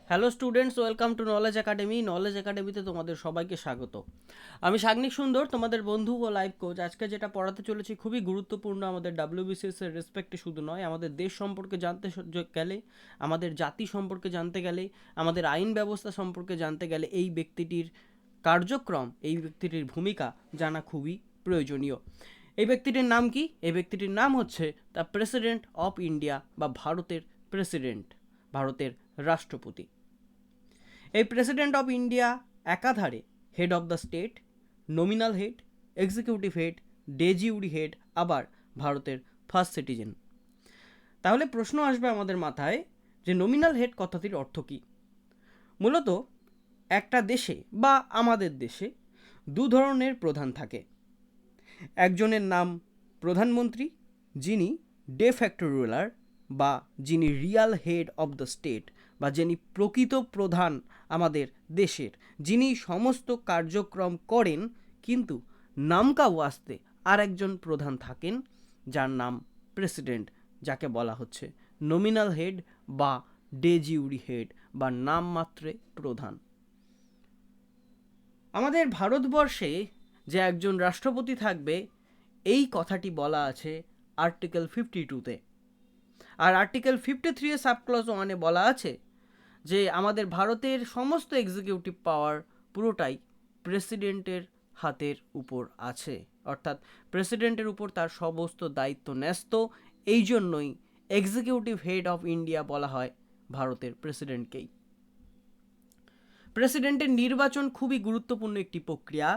Hello students, welcome to knowledge academy. Knowledge একাডেমিতে তোমাদের সবাইকে স্বাগত। আমি সাগ্নিক সুন্দর, তোমাদের বন্ধু ও লাইফ কোচ। আজকে যেটা পড়াতে চলেছি খুবই গুরুত্বপূর্ণ। আমাদের ডাব্লিউবিসিএস এর রেসপেক্টে শুধু নয়, আমাদের দেশ সম্পর্কে জানতে গেলে, আমাদের জাতি সম্পর্কে জানতে গেলে, আমাদের আইন ব্যবস্থা সম্পর্কে জানতে গেলে এই ব্যক্তিটির কার্যক্রম, এই ব্যক্তিটির ভূমিকা জানা খুবই প্রয়োজনীয়। এই ব্যক্তিটির নাম কি? এই ব্যক্তিটির নাম হচ্ছে দ্য প্রেসিডেন্ট অফ ইন্ডিয়া বা ভারতের প্রেসিডেন্ট, ভারতের রাষ্ট্রপতি। এই প্রেসিডেন্ট অফ ইন্ডিয়া একাধারে head of the state, nominal head, executive head, day জিউরি head, আবার ভারতের ফার্স্ট সিটিজেন। তাহলে প্রশ্ন আসবে আমাদের মাথায় যে নমিনাল হেড কথাটির অর্থ কী? মূলত একটা দেশে বা আমাদের দেশে দু ধরনের প্রধান থাকে। একজনের নাম প্রধানমন্ত্রী, যিনি ডে ফ্যাক্টো রুলার বা যিনি Real head of the state বা যিনি প্রকৃত প্রধান আমাদের দেশের, যিনি সমস্ত কার্যক্রম করেন। কিন্তু নামকা ওয়াস্তে আর একজন প্রধান থাকেন যার নাম প্রেসিডেন্ট, যাকে বলা হচ্ছে নমিনাল হেড বা ডে জিউরি হেড বা নামমাত্রে প্রধান। আমাদের ভারতবর্ষে যে একজন রাষ্ট্রপতি থাকবে এই কথাটি বলা আছে আর্টিকেল 52-তে। আর আর্টিকেল 53 এর সাবক্লজ 1-এ বলা আছে যে আমাদের ভারতের সমস্ত এক্সিকিউটিভ পাওয়ার পুরোটাই প্রেসিডেন্টের হাতের উপর আছে, অর্থাৎ প্রেসিডেন্টের উপর তার সমস্ত দায়িত্ব ন্যস্ত। এই জন্যই এক্সিকিউটিভ হেড অফ ইন্ডিয়া বলা হয় ভারতের প্রেসিডেন্টকেই। প্রেসিডেন্টের নির্বাচন খুবই গুরুত্বপূর্ণ একটি প্রক্রিয়া।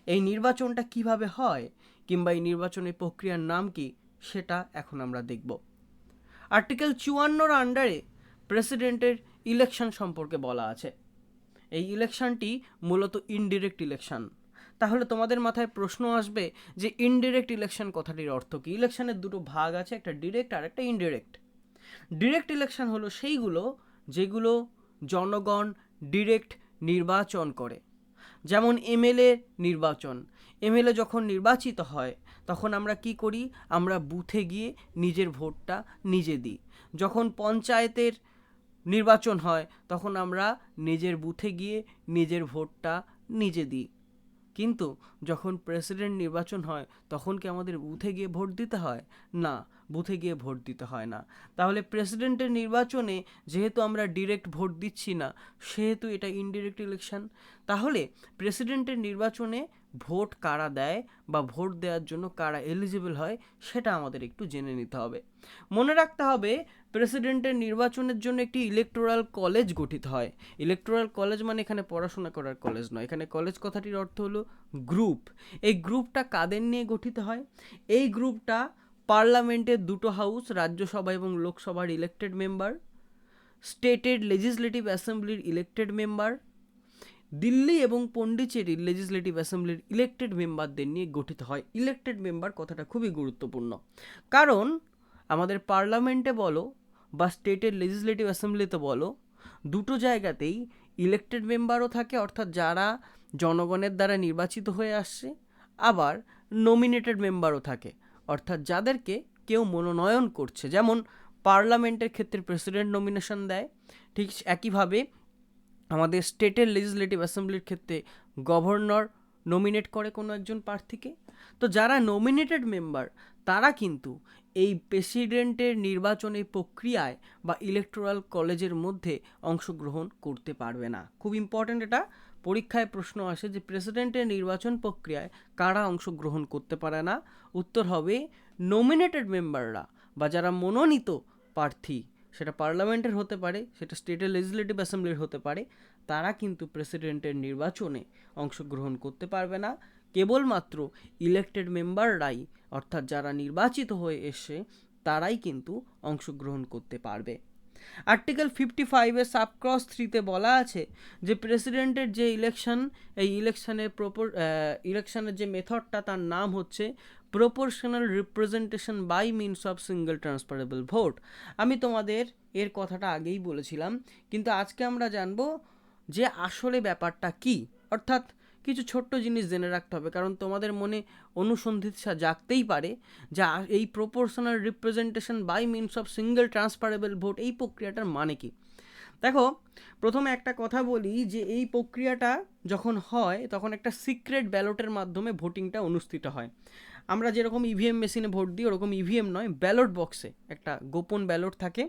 এই নির্বাচনটা কিভাবে হয় কিংবা এই নির্বাচনের প্রক্রিয়ার নাম কি, সেটা এখন আমরা দেখব। আর্টিকেল 54-র আন্ডারে প্রেসিডেন্টের ইলেকশন সম্পর্কে বলা আছে। এই ইলেকশনটি মূলত ইনডিরেক্ট ইলেকশন। তাহলে তোমাদের মাথায় প্রশ্ন আসবে যে ইনডিরেক্ট ইলেকশন কথাটির অর্থ কী? ইলেকশনের দুটো ভাগ আছে, একটা ডিরেক্ট আর একটা ইনডিরেক্ট। ডিরেক্ট ইলেকশন হলো সেইগুলো যেগুলো জনগণ ডিরেক্ট নির্বাচন করে। যেমন এমএলএ নির্বাচন। এমএলএ যখন নির্বাচিত হয় তখন আমরা কি করি? আমরা বুথে গিয়ে নিজের ভোটটা নিজে দিই। যখন পঞ্চায়েতের নির্বাচন হয় তখন আমরা নিজের বুথে গিয়ে নিজের ভোটটা নিজে দিই। কিন্তু যখন প্রেসিডেন্ট নির্বাচন হয় তখন কি আমাদের বুথে গিয়ে ভোট দিতে হয়? না, বুথে গিয়ে ভোট দিতে হয় না। তাহলে প্রেসিডেন্টের নির্বাচনে যেহেতু আমরা ডিরেক্ট ভোট দিচ্ছি না, সেহেতু এটা ইনডিরেক্ট ইলেকশন। তাহলে প্রেসিডেন্টের নির্বাচনে ভোট কারা দেয় বা ভোট দেওয়ার জন্য কারা এলিজিবল হয় সেটা আমাদের একটু জেনে নিতে হবে। মনে রাখতে হবে প্রেসিডেন্টের নির্বাচনের জন্য একটি ইলেকটোরাল কলেজ গঠিত হয়। ইলেকটোরাল কলেজ মানে এখানে পড়াশোনা করার কলেজ নয়, এখানে কলেজ কথাটির অর্থ হলো গ্রুপ। এই গ্রুপটা কাদের নিয়ে গঠিত হয়? এই গ্রুপটা পার্লামেন্টের দুটো হাউস, রাজ্যসভা এবং লোকসভার ইলেক্টেড মেম্বার, স্টেটের লেজিসলেটিভ অ্যাসেম্বলির ইলেক্টেড মেম্বার, দিল্লি এবং পন্ডিচেরির লেজিসলেটিভ অ্যাসেম্বলির ইলেক্টেড মেম্বারদের নিয়ে গঠিত হয়। ইলেক্টেড মেম্বার কথাটা খুবই গুরুত্বপূর্ণ, কারণ আমাদের পার্লামেন্টে বলো বা স্টেটের লেজিসলেটিভ অ্যাসেম্বলিতে বলো, দুটো জায়গাতেই ইলেক্টেড মেম্বারও থাকে, অর্থাৎ যারা জনগণের দ্বারা নির্বাচিত হয়ে আসছে, আবার নমিনেটেড মেম্বারও থাকে, অর্থাৎ যাদেরকে কেউ মনোনয়ন করছে। যেমন পার্লামেন্টের ক্ষেত্রে প্রেসিডেন্ট নমিনেশন দেয়, ঠিক একইভাবে আমাদের স্টেটের লেজিসলেটিভ অ্যাসেম্বলির ক্ষেত্রে গভর্নর নমিনেট করে কোনো একজন প্রার্থীকে। তো যারা নমিনেটেড মেম্বার তারা কিন্তু এই প্রেসিডেন্টের নির্বাচনের প্রক্রিয়ায় বা ইলেকটোরাল কলেজের মধ্যে অংশগ্রহণ করতে পারবে না। খুব ইম্পর্ট্যান্ট, এটা পরীক্ষায় প্রশ্ন আসে যে প্রেসিডেন্টের নির্বাচন প্রক্রিয়ায় কারা অংশগ্রহণ করতে পারে না। উত্তর হবে নমিনেটেড মেম্বাররা বা যারা মনোনীত প্রার্থী, সেটা পার্লামেন্টের হতে পারে, সেটা স্টেটের লেজিসলেটিভ অ্যাসেম্বলির হতে পারে, তারা কিন্তু প্রেসিডেন্টের নির্বাচনে অংশগ্রহণ করতে পারবে না। কেবলমাত্র ইলেক্টেড মেম্বাররাই, অর্থাৎ যারা নির্বাচিত হয়ে এসে, তারাই কিন্তু অংশগ্রহণ করতে পারবে। আর্টিকেল 55-এর সাবক্লজ 3-তে বলা আছে যে প্রেসিডেন্টের যে ইলেকশন, এই ইলেকশনের যে মেথডটা তার নাম হচ্ছে proportional representation by means of single transferable vote. আমি তোমাদের এর কথাটা আগেই বলেছিলাম, কিন্তু আজকে আমরা জানবো যে আসলে ব্যাপারটা কি। অর্থাৎ কিছু ছোট্ট জিনিস জেনে রাখতে হবে, কারণ তোমাদের মনে অনুসন্ধিৎসা জাগতেই পারে যে এই proportional representation by means of single transferable vote এই প্রক্রিয়াটার মানে কি। দেখো, প্রথমে একটা কথা বলি যে এই প্রক্রিয়াটা যখন হয় তখন একটা সিক্রেট ব্যালটের মাধ্যমে ভোটিংটা অনুষ্ঠিত হয়। আমরা যেরকম ইভিএম মেশিনে ভোট দিই ওরকম ইভিএম নয়, ব্যালট বক্সে একটা গোপন ব্যালট থাকে,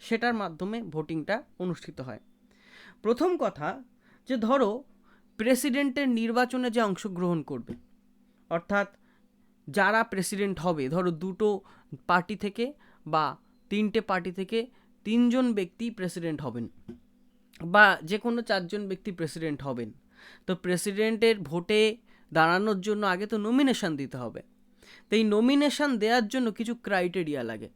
সেটার মাধ্যমে ভোটিংটা অনুষ্ঠিত হয়। প্রথম কথা যে ধরো প্রেসিডেন্টের নির্বাচনে যে অংশগ্রহণ করবে, অর্থাৎ যারা প্রেসিডেন্ট হবে, ধরো দুটো পার্টি থেকে বা তিনটে পার্টি থেকে তিনজন ব্যক্তি প্রেসিডেন্ট হবেন বা যে কোনো চারজন ব্যক্তি প্রেসিডেন্ট হবেন। তো প্রেসিডেন্টের ভোটে দাঁড়ানোর জন্য আগে তো নমিনেশন দিতে হবে। তো এই নমিনেশন দেওয়ার জন্য কিছু ক্রাইটেরিয়া লাগে।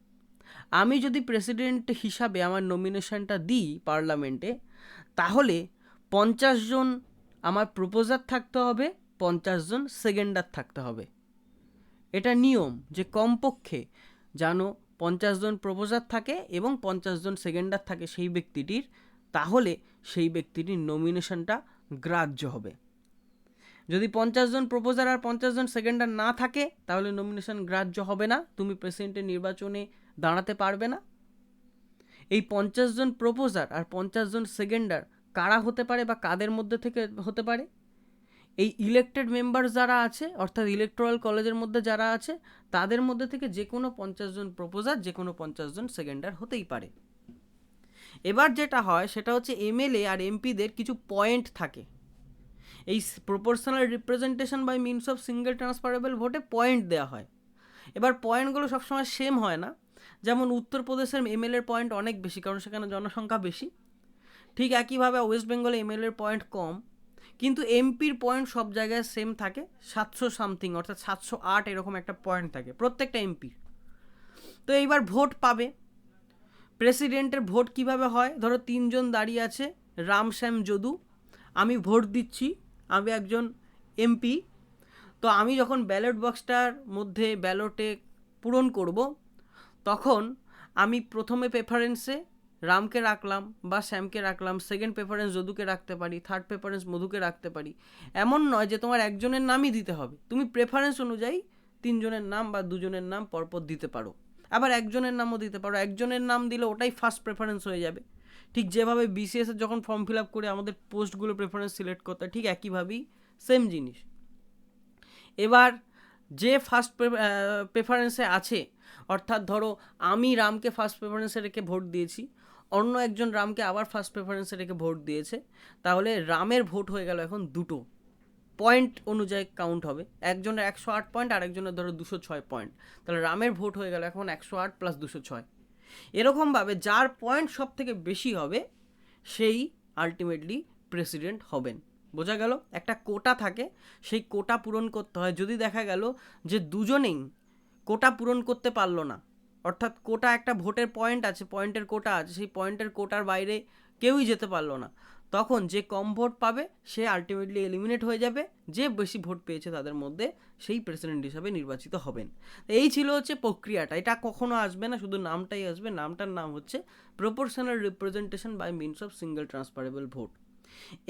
আমি যদি প্রেসিডেন্ট হিসাবে আমার নমিনেশনটা দিই পার্লামেন্টে, তাহলে 50 জন আমার প্রপোজার থাকতে হবে, 50 জন সেকেন্ডার থাকতে হবে। এটা নিয়ম যে কমপক্ষে যেন 50 জন প্রপোজার থাকে এবং 50 জন সেকেন্ডার থাকে সেই ব্যক্তিটির, তাহলে সেই ব্যক্তিটির নমিনেশনটা গ্রাহ্য হবে। যদি 50 জন প্রপোজার আর 50 জন সেকেন্ডার না থাকে তাহলে নমিনেশন গ্রাহ্য হবে না, তুমি প্রেসিডেন্টের নির্বাচনে দাঁড়াতে পারবে না। এই 50 জন প্রপোজার আর 50 জন সেকেন্ডার কারা হতে পারে বা কাদের মধ্যে থেকে হতে পারে? এই ইলেক্টেড মেম্বার যারা আছে, অর্থাৎ ইলেকটোরাল কলেজের মধ্যে যারা আছে, তাদের মধ্যে থেকে যে কোনো 50 জন প্রপোজার, যে কোনো 50 জন সেকেন্ডার হতেই পারে। এবার যেটা হয় সেটা হচ্ছে এমএলএ আর এমপিদের কিছু পয়েন্ট থাকে। এই proportional representation by means of single transferable ভোটে পয়েন্ট দেওয়া হয়। এবার পয়েন্টগুলো সবসময় সেম হয় না। যেমন উত্তরপ্রদেশের এমএলএর পয়েন্ট অনেক বেশি, কারণ সেখানে জনসংখ্যা বেশি। ঠিক একইভাবে ওয়েস্ট বেঙ্গলে এমএলএর পয়েন্ট কম, কিন্তু এমপির পয়েন্ট সব জায়গায় সেম থাকে, 700 সামথিং, অর্থাৎ 708 এরকম একটা পয়েন্ট থাকে প্রত্যেকটা এমপির। তো এইবার ভোট পাবে। প্রেসিডেন্টের ভোট কিভাবে হয়? ধরো 3 জন দাঁড়িয়ে আছে, রাম শ্যাম যদু, আমি ভোট দিচ্ছি, আমি একজন এমপি। তো আমি যখন ব্যালট বক্সটার মধ্যে ব্যালটে পূরণ করব, তখন আমি প্রথমে প্রেফারেন্সে রামকে রাখলাম বা শ্যামকে রাখলাম, সেকেন্ড প্রেফারেন্স যদুকে রাখতে পারি, থার্ড প্রেফারেন্স মধুকে রাখতে পারি। এমন নয় যে তোমার একজনের নামই দিতে হবে, তুমি প্রেফারেন্স অনুযায়ী 3 জনের নাম বা 2 জনের নাম পরপর দিতে পারো। আবার একজনের নামও দিতে পারো, একজনের নাম দিলে ওটাই ফার্স্ট প্রেফারেন্স হয়ে যাবে। ঠিক যেভাবে বিসিএস এর যখন ফর্ম ফিল আপ করে আমাদের পোস্টগুলো প্রেফারেন্স সিলেক্ট করতে হয়, ঠিক একইভাবেই সেম জিনিস। এবার যে ফার্স্ট প্রেফারেন্সে আছে, অর্থাৎ ধরো আমি রামকে ফার্স্ট প্রেফারেন্সে রেখে ভোট দিয়েছি, অন্য একজন রামকে আবার ফার্স্ট প্রেফারেন্সে রেখে ভোট দিয়েছে, তাহলে রামের ভোট হয়ে গেল এখন দুটো, পয়েন্ট অনুযায়ী কাউন্ট হবে। একজনের 108 পয়েন্ট আর একজনের ধরো 206 পয়েন্ট, তাহলে রামের ভোট হয়ে গেল এখন 108 + 206। এরকমভাবে যার পয়েন্ট সব থেকে বেশি হবে সেই আলটিমেটলি প্রেসিডেন্ট হবেন। বোঝা গেল? একটা কোটা থাকে, সেই কোটা পূরণ করতে হয়। যদি দেখা গেল যে দুজনেই কোটা পূরণ করতে পারলো না, অর্থাৎ কোটা একটা ভোটের পয়েন্ট আছে, পয়েন্টের কোটা আছে, সেই পয়েন্টের কোটার বাইরে কেউই যেতে পারলো না, তখন যে কম ভোট পাবে সে আলটিমেটলি এলিমিনেট হয়ে যাবে, যে বেশি ভোট পেয়েছে তাদের মধ্যে সেই প্রেসিডেন্ট হিসাবে নির্বাচিত হবেন। এই ছিল হচ্ছে প্রক্রিয়াটা। এটা কখনো আসবে না, শুধু নামটাই আসবে। নামটার নাম হচ্ছে proportional representation by means of single transferable vote.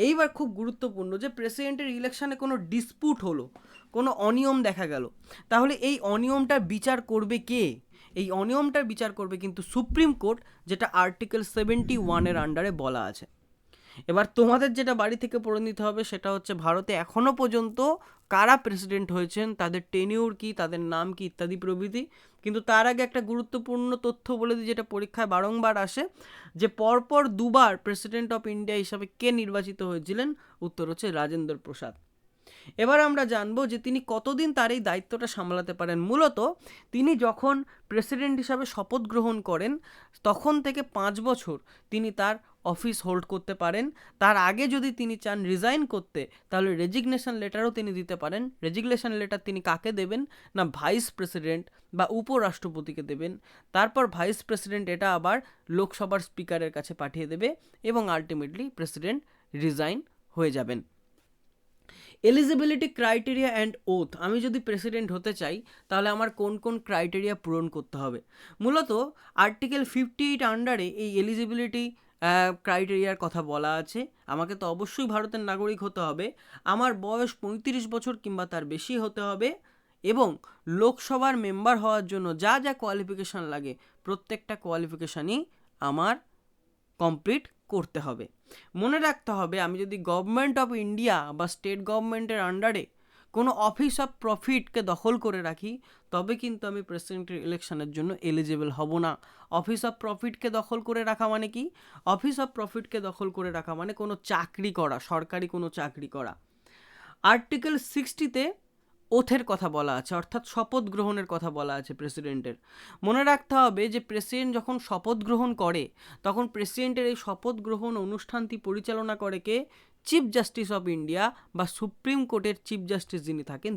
এইবার খুব গুরুত্বপূর্ণ যে প্রেসিডেন্টের ইলেকশনে কোনো ডিসপুট হলো, কোনো অনিয়ম দেখা গেল, তাহলে এই অনিয়মটার বিচার করবে কে? এই অনিয়মটার বিচার করবে কিন্তু সুপ্রিম কোর্ট, যেটা আর্টিকেল 71 আন্ডারে বলা আছে। এবার তোমাদের যেটা বাড়ি থেকে পড়ে নিতে হবে সেটা হচ্ছে ভারতে এখনও পর্যন্ত কারা প্রেসিডেন্ট হয়েছেন, তাদের টেনিউর কি, তাদের নাম কি, ইত্যাদি প্রভৃতি। কিন্তু তার আগে একটা গুরুত্বপূর্ণ তথ্য বলে দিই, যেটা পরীক্ষায় বারংবার আসে, যে পরপর দুবার প্রেসিডেন্ট অফ ইন্ডিয়া হিসাবে কে নির্বাচিত হয়েছিলেন? উত্তর হচ্ছে রাজেন্দ্র প্রসাদ। এবার আমরা জানবো যে তিনি কতদিন তার এই দায়িত্বটা সামলাতে পারেন। মূলত তিনি যখন প্রেসিডেন্ট হিসাবে শপথ গ্রহণ করেন তখন থেকে 5 বছর তিনি তার অফিস হোল্ড করতে পারেন। তার আগে যদি তিনি চান রিজাইন করতে, তাহলে রেজিগনেশন লেটারও তিনি দিতে পারেন। রেজিগনেশন লেটার তিনি কাকে দেবেন? না ভাইস প্রেসিডেন্ট বা উপরাষ্ট্রপতিকে দেবেন। তারপর ভাইস প্রেসিডেন্ট এটা আবার লোকসভার স্পিকারের কাছে পাঠিয়ে দেবে এবং আলটিমেটলি প্রেসিডেন্ট রিজাইন হয়ে যাবেন। Eligibility criteria and oath. আমি যদি প্রেসিডেন্ট হতে চাই তাহলে আমার কোন কোন ক্রাইটেরিয়া পূরণ করতে হবে? মূলত আর্টিকেল 58 আন্ডারে এই এলিজিবিলিটি ক্রাইটেরিয়ার কথা বলা আছে। আমাকে তো অবশ্যই ভারতের নাগরিক হতে হবে, আমার বয়স 35 বছর কিংবা তার বেশি হতে হবে, এবং লোকসভার মেম্বার হওয়ার জন্য যা যা কোয়ালিফিকেশান লাগে প্রত্যেকটা কোয়ালিফিকেশানই আমার কমপ্লিট করতে হবে। মনে রাখতে হবে, আমি যদি গভর্নমেন্ট অফ ইন্ডিয়া বা স্টেট গভর্নমেন্টের আন্ডারে কোনো অফিস অফ প্রফিটকে দখল করে রাখি, তবে কিন্তু আমি প্রেসিডেন্টের ইলেকশনের জন্য এলিজিবল হব না। অফিস অফ প্রফিটকে দখল করে রাখা মানে কি? অফিস অফ প্রফিটকে দখল করে রাখা মানে কোনো চাকরি করা, সরকারি কোনো চাকরি করা। আর্টিকেল 60-তে ওথের কথা বলা আছে, অর্থাৎ শপথ গ্রহণের কথা বলা আছে প্রেসিডেন্টের। মনে রাখতে হবে যে প্রেসিডেন্ট যখন শপথ গ্রহণ করে, তখন প্রেসিডেন্টের এই শপথ গ্রহণ অনুষ্ঠানটি পরিচালনা করে কে? চিফ জাস্টিস অফ ইন্ডিয়া বা সুপ্রিম কোর্টের চিফ জাস্টিস যিনি থাকেন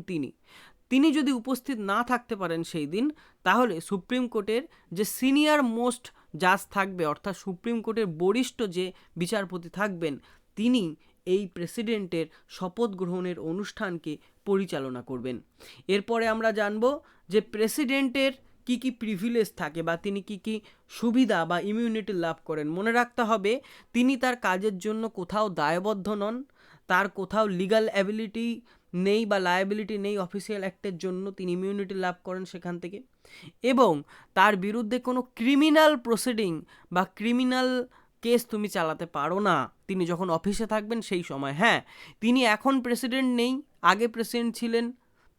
তিনি যদি উপস্থিত না থাকতে পারেন সেই দিন, তাহলে সুপ্রিম কোর্টের যে সিনিয়র মোস্ট জাজ থাকবে, অর্থাৎ সুপ্রিম কোর্টের বরিষ্ঠ যে বিচারপতি থাকবেন, তিনি এই প্রেসিডেন্টের শপথ গ্রহণের অনুষ্ঠানকে পরিচালনা করবেন। এরপরে আমরা জানব যে প্রেসিডেন্টের কি কি প্রিভিলেজ থাকে বা তিনি কি কি সুবিধা বা ইমিউনিটি লাভ করেন। মনে রাখতে হবে, তিনি তার কাজের জন্য কোথাও দায়বদ্ধ নন, তার কোথাও লিগ্যাল অ্যাবিলিটি নেই বা লায়াবিলিটি নেই, অফিসিয়াল অ্যাক্টের জন্য তিনি ইমিউনিটি লাভ করেন সেখান থেকে, এবং তার বিরুদ্ধে কোনো ক্রিমিনাল প্রসিডিং বা ক্রিমিনাল কেস তুমি চালাতে পারো না তিনি যখন অফিসে থাকবেন সেই সময়। হ্যাঁ, তিনি এখন প্রেসিডেন্ট নেই, আগে প্রেসিডেন্ট ছিলেন,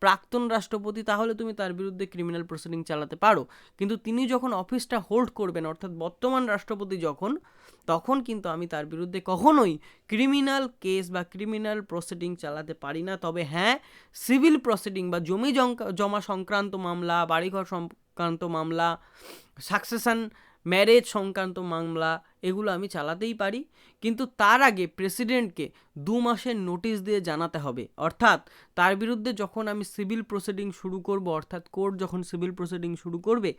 প্রাক্তন রাষ্ট্রপতি, তাহলে তুমি তার বিরুদ্ধে ক্রিমিনাল প্রসিডিং চালাতে পারো। কিন্তু তিনি যখন অফিসটা হোল্ড করবেন, অর্থাৎ বর্তমান রাষ্ট্রপতি যখন, তখন কিন্তু আমি তার বিরুদ্ধে কখনোই ক্রিমিনাল কেস বা ক্রিমিনাল প্রসিডিং চালাতে পারি না। তবে হ্যাঁ, সিভিল প্রসিডিং বা জমি জমা সংক্রান্ত মামলা, বাড়িঘর সংক্রান্ত মামলা, সাকসেশন ম্যারেজ সংক্রান্ত মামলা, এগুলো আমি চালাতেই পারি। কিন্তু তার আগে প্রেসিডেন্টকে 2 মাসের নোটিশ দিয়ে জানাতে হবে। অর্থাৎ তার বিরুদ্ধে যখন আমি সিভিল প্রসিডিং শুরু করব, অর্থাৎ কোর্ট যখন সিভিল প্রসিডিং শুরু করবে,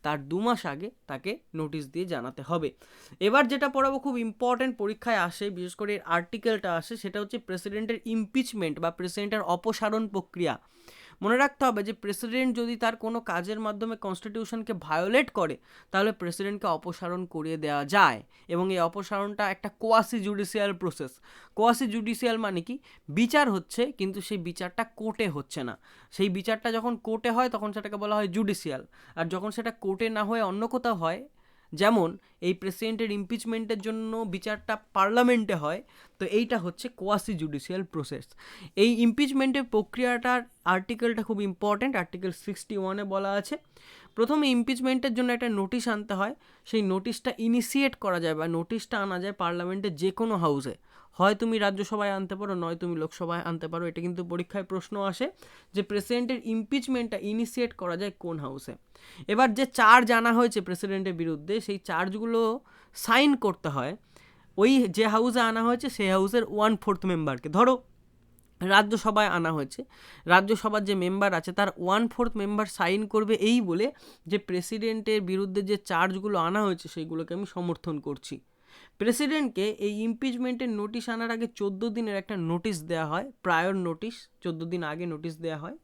তার 2 মাস আগে তাকে নোটিশ দিয়ে জানাতে হবে। এবার যেটা পড়াবো, খুব ইম্পর্টেন্ট, পরীক্ষায় আসে, বিশেষ করে এর আর্টিকেলটা আসে, সেটা হচ্ছে প্রেসিডেন্টের ইমপিচমেন্ট বা প্রেসিডেন্টের অপসারণ প্রক্রিয়া। মনে রাখতে হবে যে প্রেসিডেন্ট যদি তার কোনো কাজের মাধ্যমে কনস্টিটিউশনকে ভায়োলেট করে, তাহলে প্রেসিডেন্টকে অপসারণ করিয়ে দেওয়া যায়, এবং এই অপসারণটা একটা quasi judicial process. Quasi judicial মানে কি? বিচার হচ্ছে, কিন্তু সেই বিচারটা কোর্টে হচ্ছে না। সেই বিচারটা যখন কোর্টে হয় তখন সেটাকে বলা হয় জুডিশিয়াল, আর যখন সেটা কোর্টে না হয়ে অন্য কোথাও হয়, যেমন এই প্রেসিডেন্টের ইমপিচমেন্টের জন্য বিচারটা পার্লামেন্টে হয়, তো এইটা হচ্ছে কোয়াসি জুডিশিয়াল প্রসেস। এই ইমপিচমেন্টের প্রক্রিয়াটার আর্টিকেলটা খুব ইম্পর্ট্যান্ট। আর্টিকেল 61-এ বলা আছে, প্রথমে ইমপিচমেন্টের জন্য একটা নোটিশ আনতে হয়। সেই নোটিশটা ইনিশিয়েট করা যায় বা নোটিশটা আনা যায় পার্লামেন্টের যে কোনো হাউসে। হয় তুমি রাজ্যসভায় আনতে পারো, নয় তুমি লোকসভায় আনতে পারো। এটা কিন্তু পরীক্ষায় প্রশ্ন আসে যে প্রেসিডেন্টের ইমপিচমেন্টটা ইনিশিয়েট করা যায় কোন হাউসে। এবার যে চার্জ আনা হয়েছে প্রেসিডেন্টের বিরুদ্ধে, সেই চার্জগুলো সাইন করতে হয় ওই যে হাউসে আনা হয়েছে সেই হাউসের 1/4 মেম্বারকে। ধরো রাজ্যসভায় আনা হয়েছে, রাজ্যসভার যে মেম্বার আছে তার 1/4 মেম্বার সাইন করবে এই বলে যে প্রেসিডেন্টের বিরুদ্ধে যে চার্জগুলো আনা হয়েছে সেইগুলোকে আমি সমর্থন করছি। প্রেসিডেন্টকে এই ইমপিচমেন্টের নোটিশ আনার আগে 14 দিনের একটা নোটিশ দেওয়া হয়, প্রায়র নোটিশ, 14 দিন আগে নোটিশ দেওয়া হয়।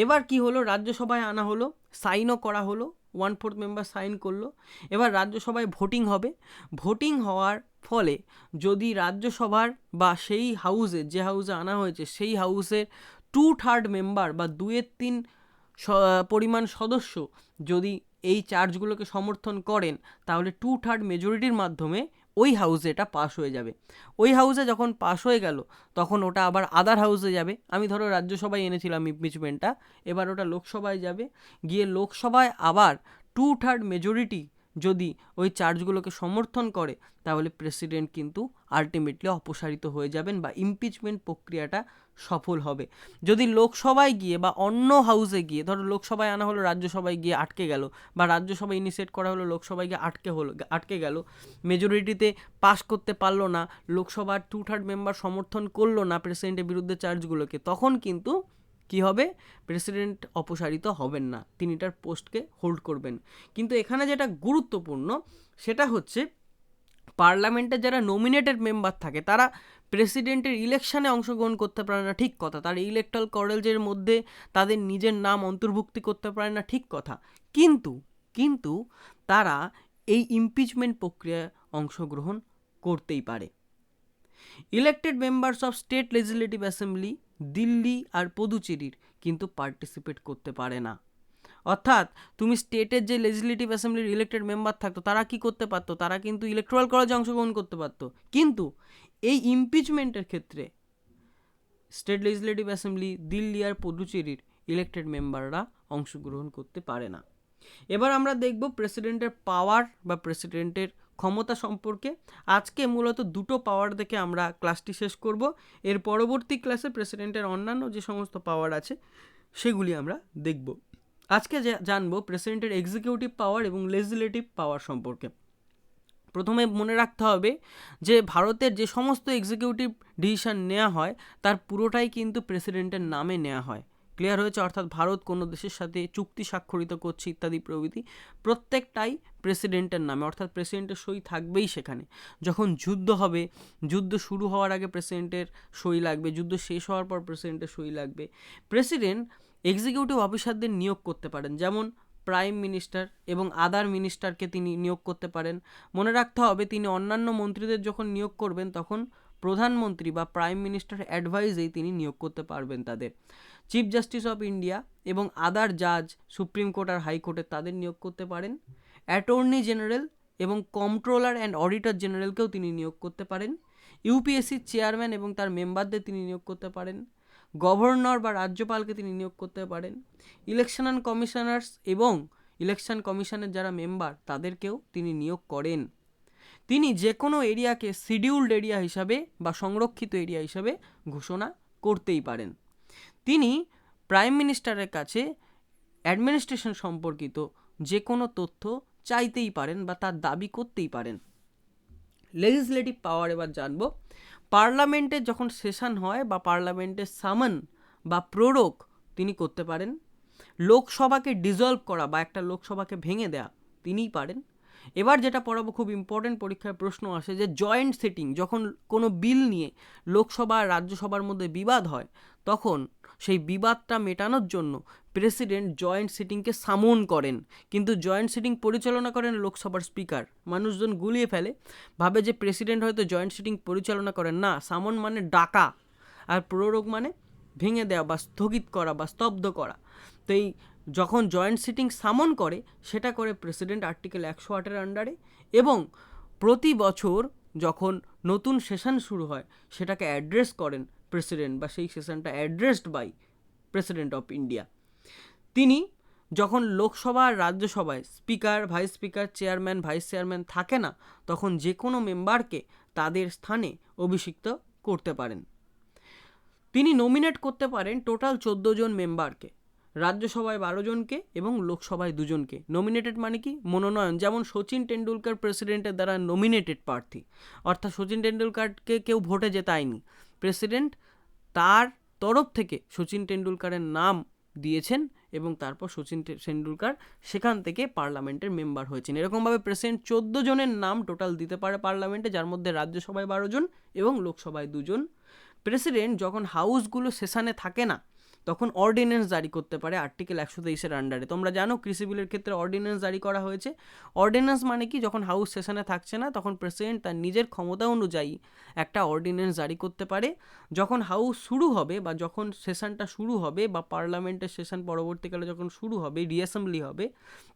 এবার কি হলো, রাজ্যসভায় আনা হলো, সাইনও করা হলো, 1/4 মেম্বার সাইন করলো। এবার রাজ্যসভায় ভোটিং হবে। ভোটিং হওয়ার ফলে যদি রাজ্যসভার বা সেই হাউসে, যে হাউসে আনা হয়েছে সেই হাউসের 2/3 মেম্বার বা 2/3 পরিমাণ সদস্য যদি এই চার্জগুলোকে সমর্থন করেন, তাহলে 2/3 মেজরিটির মাধ্যমে ওই হাউসে এটা পাস হয়ে যাবে। ওই হাউসে যখন পাস হয়ে গেল, তখন ওটা আবার আদার হাউসে যাবে। আমি ধরো রাজ্যসভায় এনেছিলাম ইমপিচমেন্টটা, এবার ওটা লোকসভায় যাবে, গিয়ে লোকসভায় আবার 2/3 মেজরিটি যদি ওই চার্জগুলোকে সমর্থন করে, তাহলে প্রেসিডেন্ট কিন্তু আলটিমেটলি অপসারিত হয়ে যাবেন বা ইমপিচমেন্ট প্রক্রিয়াটা সফল হবে। যদি লোকসভায় গিয়ে বা অন্য হাউসে গিয়ে, ধরো লোকসভায় আনা হলো, রাজ্যসভায় গিয়ে আটকে গেল, বা রাজ্যসভায় ইনিশিয়েট করা হলো, লোকসভায় গিয়ে আটকে গেল, মেজরিটিতে পাস করতে পারলো না, লোকসভার 2/3 মেম্বার সমর্থন করলো না প্রেসিডেন্টের বিরুদ্ধে চার্জগুলোকে, তখন কিন্তু কি হবে, প্রেসিডেন্ট অপসারিত হবেন না, তিনি তার পোস্টকে হোল্ড করবেন। কিন্তু এখানে যেটা গুরুত্বপূর্ণ সেটা হচ্ছে পার্লামেন্টের যারা নমিনেটেড মেম্বার থাকে তারা প্রেসিডেন্টের ইলেকশনে অংশগ্রহণ করতে পারে না, ঠিক কথা। তার ইলেকট্রাল কলেজের মধ্যে তাদের নিজের নাম অন্তর্ভুক্তি করতে পারে না, ঠিক কথা। কিন্তু তারা এই ইমপিচমেন্ট প্রক্রিয়ায় অংশগ্রহণ করতেই পারে। Elected members of state legislative assembly Delhi আর পুদুচেরির কিন্তু পার্টিসিপেট করতে পারে না। অর্থাৎ তুমি স্টেটের যে লেজিসলেটিভ অ্যাসেম্বলির ইলেক্টেড মেম্বার থাকতো তারা কি করতে পারতো, তারা কিন্তু ইলেকটোরাল কলেজে অংশগ্রহণ করতে পারতো, কিন্তু এই ইমপিচমেন্টের ক্ষেত্রে স্টেট লেজিসলেটিভ অ্যাসেম্বলি দিল্লি আর পুদুচেরির ইলেক্টেড মেম্বাররা অংশগ্রহণ করতে পারে না। এবার আমরা দেখব প্রেসিডেন্টের পাওয়ার বা প্রেসিডেন্টের ক্ষমতা সম্পর্কে। আজকে মূলত দুটো পাওয়ার দেখে আমরা ক্লাসটি শেষ করব। এর পরবর্তী ক্লাসে প্রেসিডেন্টের অন্যান্য যে সমস্ত পাওয়ার আছে সেগুলি আমরা দেখব। আজকে জানবো প্রেসিডেন্টের এক্সিকিউটিভ পাওয়ার এবং লেজিসলেটিভ পাওয়ার সম্পর্কে। প্রথমে মনে রাখতে হবে যে ভারতের যে সমস্ত এক্সিকিউটিভ ডিসিশন নেওয়া হয় তার পুরোটাই কিন্তু প্রেসিডেন্টের নামে নেওয়া হয়। ক্লিয়ার হয়েছে? অর্থাৎ ভারত কোনো দেশের সাথে চুক্তি স্বাক্ষরিত করছে ইত্যাদি প্রভৃতি প্রত্যেকটাই প্রেসিডেন্টের নামে, অর্থাৎ প্রেসিডেন্টের সই থাকবেই সেখানে। যখন যুদ্ধ হবে, যুদ্ধ শুরু হওয়ার আগে প্রেসিডেন্টের সই লাগবে, যুদ্ধ শেষ হওয়ার পর প্রেসিডেন্টের সই লাগবে। প্রেসিডেন্ট এক্সিকিউটিভ অফিসারদের নিয়োগ করতে পারেন, যেমন প্রাইম মিনিস্টার এবং আদার মিনিস্টারকে তিনি নিয়োগ করতে পারেন। মনে রাখতে হবে তিনি অন্যান্য মন্ত্রীদের যখন নিয়োগ করবেন তখন প্রধানমন্ত্রী বা প্রাইম মিনিস্টার অ্যাডভাইসেই তিনি নিয়োগ করতে পারবেন তাদের। চিফ জাস্টিস অফ ইন্ডিয়া এবং আদার জাজ সুপ্রিম কোর্ট আর হাইকোর্টের তাদের নিয়োগ করতে পারেন। অ্যাটর্নি জেনারেল এবং কন্ট্রোলার অ্যান্ড অডিটর জেনারেলকেও তিনি নিয়োগ করতে পারেন। ইউপিএসসির চেয়ারম্যান এবং তার মেম্বারদের তিনি নিয়োগ করতে পারেন। গভর্নর বা রাজ্যপালকে তিনি নিয়োগ করতে পারেন। ইলেকশন কমিশনার্স এবং ইলেকশন কমিশনের যারা মেম্বার তাদেরকেও তিনি নিয়োগ করেন। তিনি যে কোনো এরিয়াকে শিডিউলড এরিয়া হিসাবে বা সংরক্ষিত এরিয়া হিসাবে ঘোষণা করতেই পারেন। তিনি প্রাইম মিনিস্টারের কাছে অ্যাডমিনিস্ট্রেশন সম্পর্কিত যে কোনো তথ্য চাইতেই পারেন বা তার দাবি করতেই পারেন। লেজিসলেটিভ পাওয়ার এবার জানব। পার্লামেন্টের যখন সেশন হয় বা পার্লামেন্টের সামন বা প্রোরোগ তিনি করতে পারেন। লোকসভাকে ডিজলভ করা বা একটা লোকসভাকে ভেঙে দেয়া তিনিই পারেন। এবার যেটা পড়াবো খুব ইম্পর্টেন্ট, পরীক্ষায় প্রশ্ন আসে যে জয়েন্ট সিটিং, যখন কোনো বিল নিয়ে লোকসভা আর রাজ্যসভার মধ্যে বিবাদ হয় তখন সেই বিবাদটা মেটানোর জন্য প্রেসিডেন্ট জয়েন্ট সিটিংকে সামন করেন, কিন্তু জয়েন্ট সিটিং পরিচালনা করেন লোকসভার স্পিকার। মানুষজন গুলিয়ে ফেলে, ভাবে যে প্রেসিডেন্ট হয়তো জয়েন্ট সিটিং পরিচালনা করেন, না, সামন মানে ডাকা আর প্রোরোগ মানে ভেঙে দেওয়া বা স্থগিত করা বা স্তব্ধ করা। তো এই যখন জয়েন্ট সিটিং সামন করে সেটা করে প্রেসিডেন্ট আর্টিকেল 108-এর আন্ডারে, এবং প্রতি বছর যখন নতুন সেশন শুরু হয় সেটাকে অ্যাড্রেস করেন প্রেসিডেন্ট, বা সেই সেশনটা addressed by president of India. তিনি যখন লোকসভা আর রাজ্যসভায় speaker, vice speaker, chairman, vice chairman থাকে না তখন যে কোনো মেম্বারকে তাদের স্থানে অভিষিক্ত করতে পারেন। তিনি নমিনেট করতে পারেন টোটাল 14 জন মেম্বারকে, রাজ্যসভায় 12 জনকে এবং লোকসভায় 2 জনকে। নমিনেটেড মানে কি? মনোনয়ন। যেমন সচিন টেন্ডুলকার প্রেসিডেন্টের দ্বারা নমিনেটেড প্রার্থী, অর্থাৎ সচিন টেন্ডুলকারকে কেউ ভোটে জেতায়নি, প্রেসিডেন্ট তার তরফ থেকে সচিন টেন্ডুলকারের নাম দিয়েছেন এবং তারপর সচিন টেন্ডুলকার সেখান থেকে পার্লামেন্টের মেম্বার হয়েছেন। এরকমভাবে প্রেসিডেন্ট 14 জনের নাম টোটাল দিতে পারে পার্লামেন্টে, যার মধ্যে রাজ্যসভায় 12 জন এবং লোকসভায় 2 জন। প্রেসিডেন্ট যখন হাউসগুলো সেশনে থাকে না তখন অর্ডিন্যান্স জারি করতে পারে আর্টিকেল 123-এর আন্ডারে। তোমরা জানো কৃষি বিলের ক্ষেত্রে অর্ডিন্যান্স জারি করা হয়েছে। অর্ডিন্যান্স মানে কি? যখন হাউস সেশনে থাকছে না তখন প্রেসিডেন্ট তার নিজের ক্ষমতা অনুযায়ী একটা অর্ডিন্যান্স জারি করতে পারে। যখন হাউস শুরু হবে বা যখন সেশনটা শুরু হবে বা পার্লামেন্টের সেশন পরবর্তীকালে যখন শুরু হবে, রিঅ্যাসেম্বলি হবে,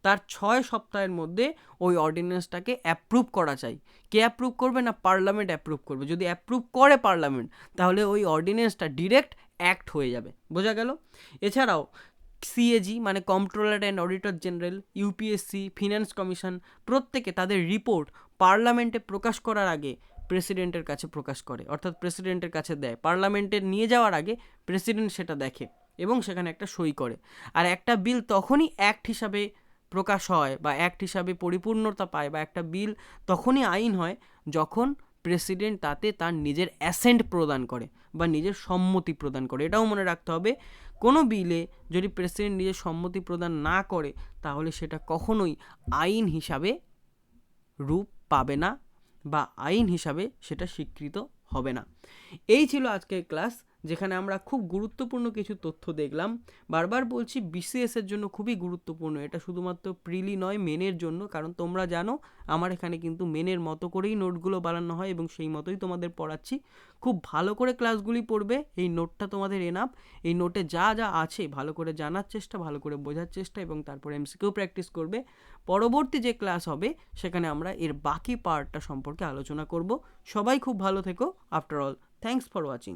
তার 6 সপ্তাহের মধ্যে ওই অর্ডিন্যান্সটাকে অ্যাপ্রুভ করা চাই। কে অ্যাপ্রুভ করবে? না, পার্লামেন্ট অ্যাপ্রুভ করবে। যদি অ্যাপ্রুভ করে পার্লামেন্ট তাহলে ওই অর্ডিন্যান্সটা ডিরেক্ট অ্যাক্ট হয়ে যাবে। বোঝা গেল? এছাড়াও সিএজি মানে controller and auditor general, UPSC, finance commission প্রত্যেকে তাদের রিপোর্ট পার্লামেন্টে প্রকাশ করার আগে প্রেসিডেন্টের কাছে প্রকাশ করে, অর্থাৎ প্রেসিডেন্টের কাছে দেয়। পার্লামেন্টে নিয়ে যাওয়ার আগে প্রেসিডেন্ট সেটা দেখে এবং সেখানে একটা সই করে। আর একটা বিল তখনই অ্যাক্ট হিসাবে প্রকাশ হয় বা অ্যাক্ট হিসাবে পরিপূর্ণতা পায় বা একটা বিল তখনই আইন হয় যখন প্রেসিডেন্ট তাতে তার নিজের অ্যাসেন্ট প্রদান করে বা নিজের সম্মতি প্রদান করে। এটাও মনে রাখতে হবে, কোনো বিলে যদি প্রেসিডেন্ট নিজের সম্মতি প্রদান না করে তাহলে সেটা কখনোই আইন হিসাবে রূপ পাবে না বা আইন হিসাবে সেটা স্বীকৃত হবে না। এই ছিল আজকের ক্লাস। যেখানে আমরা খুব গুরুত্বপূর্ণ কিছু তথ্য দেখলাম। বারবার বলছি বিসিএস এর জন্য খুবই গুরুত্বপূর্ণ, এটা শুধুমাত্র প্রিলি নয় মেনের জন্য, কারণ তোমরা জানো আমার এখানে কিন্তু মেনের মতো করেই নোটগুলো বানানো হয় এবং সেই মতোই তোমাদের পড়াচ্ছি। খুব ভালো করে ক্লাসগুলি পড়বে, এই নোটটা তোমাদের এনাফ। এই নোটে যা যা আছে ভালো করে জানার চেষ্টা, ভালো করে বোঝার চেষ্টা এবং তারপর এমসিকিউ প্র্যাকটিস করবে। পরবর্তী যে ক্লাস হবে সেখানে আমরা এর বাকি পার্টটা সম্পর্কে আলোচনা করব। সবাই খুব ভালো থেকো। After all, thanks for watching.